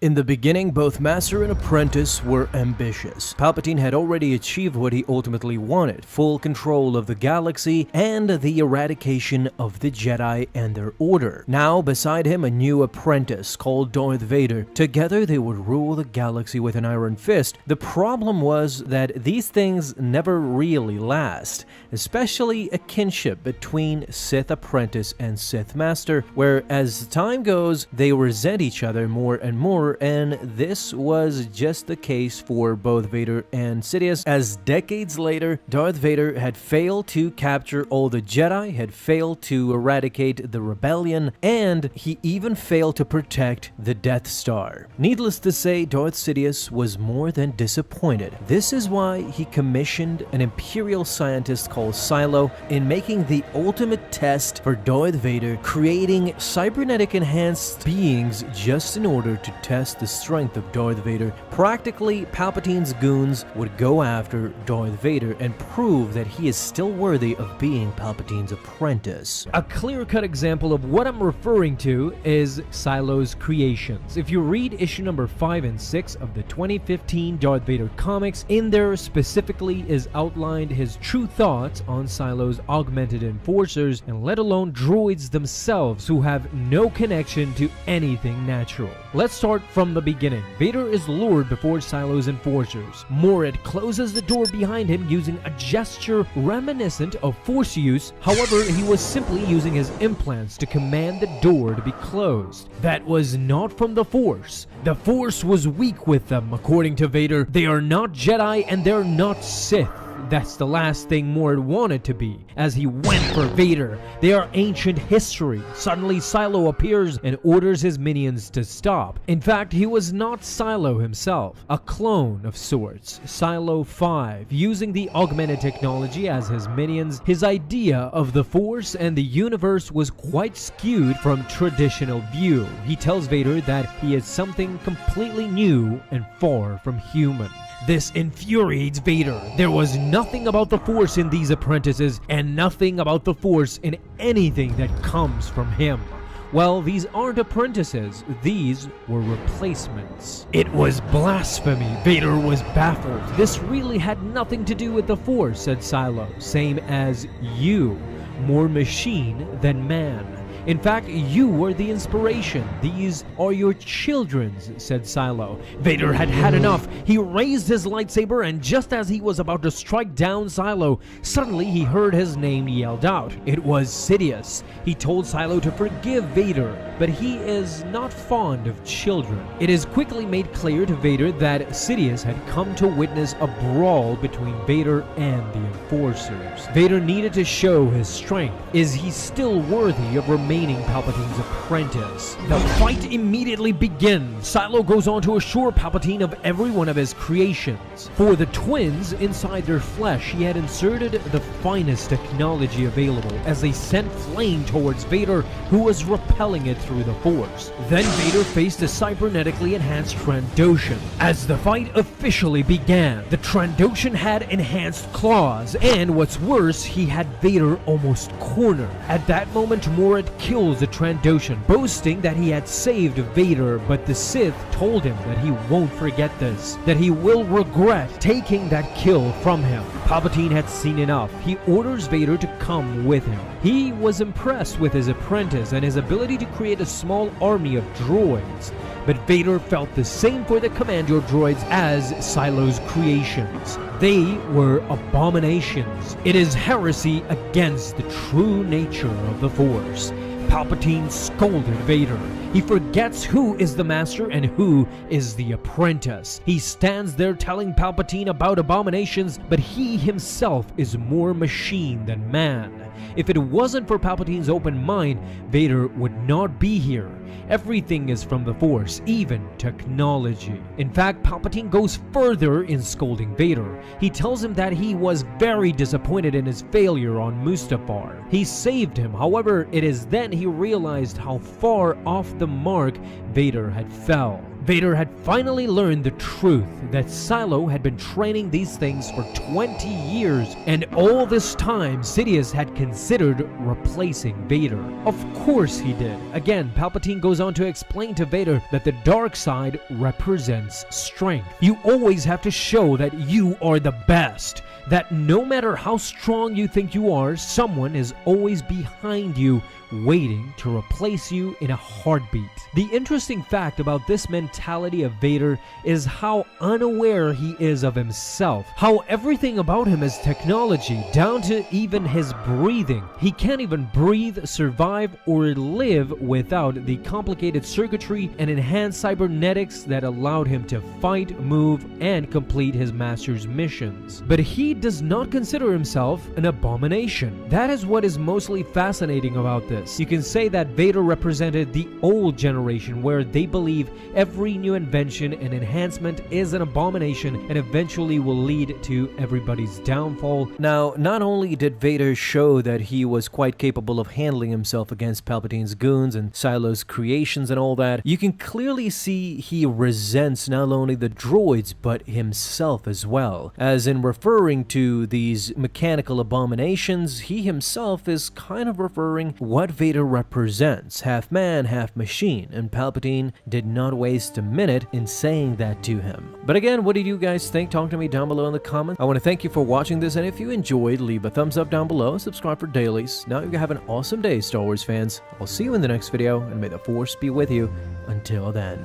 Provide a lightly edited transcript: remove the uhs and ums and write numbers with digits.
In the beginning, both Master and Apprentice were ambitious. Palpatine had already achieved what he ultimately wanted, full control of the galaxy and the eradication of the Jedi and their order. Now, beside him, a new apprentice called Darth Vader. Together, they would rule the galaxy with an iron fist. The problem was that these things never really last, especially a kinship between Sith Apprentice and Sith Master, where as time goes, they resent each other more and more. And this was just the case for both Vader and Sidious, as decades later, Darth Vader had failed to capture all the Jedi, had failed to eradicate the rebellion, and he even failed to protect the Death Star. Needless to say, Darth Sidious was more than disappointed. This is why he commissioned an Imperial scientist called Silo in making the ultimate test for Darth Vader, creating cybernetic enhanced beings just in order to test the strength of Darth Vader. Practically, Palpatine's goons would go after Darth Vader and prove that he is still worthy of being Palpatine's apprentice. A clear-cut example of what I'm referring to is Silo's creations. If you read issue number 5 and 6 of the 2015 Darth Vader comics, in there specifically is outlined his true thoughts on Silo's augmented enforcers, and let alone droids themselves who have no connection to anything natural. Let's start from the beginning. Vader is lured before Silo's enforcers. Morid closes the door behind him using a gesture reminiscent of Force use. However, he was simply using his implants to command the door to be closed. That was not from the Force. The Force was weak with them, according to Vader. They are not Jedi and they're not Sith. That's the last thing Morid wanted to be, as he went for Vader. They are ancient history. Suddenly, Silo appears and orders his minions to stop. In fact, he was not Silo himself, a clone of sorts, Silo 5, using the augmented technology as his minions. His idea of the Force and the universe was quite skewed from traditional view. He tells Vader that he is something completely new and far from human. This infuriates Vader. There was nothing about the Force in these apprentices, and nothing about the Force in anything that comes from him. Well, these aren't apprentices, these were replacements. It was blasphemy. Vader was baffled. This really had nothing to do with the Force, said Silo. Same as you. More machine than man. In fact, you were the inspiration. These are your children's, said Silo. Vader had had enough. He raised his lightsaber, and just as he was about to strike down Silo, suddenly he heard his name yelled out. It was Sidious. He told Silo to forgive Vader, but he is not fond of children. It is quickly made clear to Vader that Sidious had come to witness a brawl between Vader and the Enforcers. Vader needed to show his strength. Is he still worthy of remaining Palpatine's apprentice? The fight immediately begins. Silo goes on to assure Palpatine of every one of his creations. For the twins, inside their flesh, he had inserted the finest technology available as they sent flame towards Vader, who was repelling it through the Force. Then Vader faced a cybernetically enhanced Trandoshan. As the fight officially began, the Trandoshan had enhanced claws, and what's worse, he had Vader almost cornered. At that moment, Morid kills the Trandoshan, boasting that he had saved Vader, but the Sith told him that he won't forget this, that he will regret taking that kill from him. Palpatine had seen enough. He orders Vader to come with him. He was impressed with his apprentice and his ability to create a small army of droids, but Vader felt the same for the Commando droids as Silo's creations. They were abominations. It is heresy against the true nature of the Force. Palpatine scolded Vader. He forgets who is the master and who is the apprentice. He stands there telling Palpatine about abominations, but he himself is more machine than man. If it wasn't for Palpatine's open mind, Vader would not be here. Everything is from the Force, even technology. In fact, Palpatine goes further in scolding Vader. He tells him that he was very disappointed in his failure on Mustafar. He saved him, however, it is then he realized how far off the mark Vader had fell. Vader had finally learned the truth that Silo had been training these things for 20 years, and all this time Sidious had considered replacing Vader. Of course he did. Again, Palpatine goes on to explain to Vader that the dark side represents strength. You always have to show that you are the best. That no matter how strong you think you are, someone is always behind you, waiting to replace you in a heartbeat. The interesting fact about this mentality of Vader is how unaware he is of himself, how everything about him is technology, down to even his breathing. He can't even breathe, survive, or live without the complicated circuitry and enhanced cybernetics that allowed him to fight, move, and complete his master's missions. But he does not consider himself an abomination. That is what is mostly fascinating about this. You can say that Vader represented the old generation, where they believe every new invention and enhancement is an abomination and eventually will lead to everybody's downfall. Now, not only did Vader show that he was quite capable of handling himself against Palpatine's goons and Silo's creations and all that, you can clearly see he resents not only the droids but himself as well. As in referring to these mechanical abominations, he himself is kind of referring what Vader represents, half man, half machine, and Palpatine did not waste a minute in saying that to him. But again, what did you guys think? Talk to me down below in the comments. I want to thank you for watching this, and if you enjoyed, leave a thumbs up down below, subscribe for dailies. Now you have an awesome day, Star Wars fans. I'll see you in the next video, and may the Force be with you until then.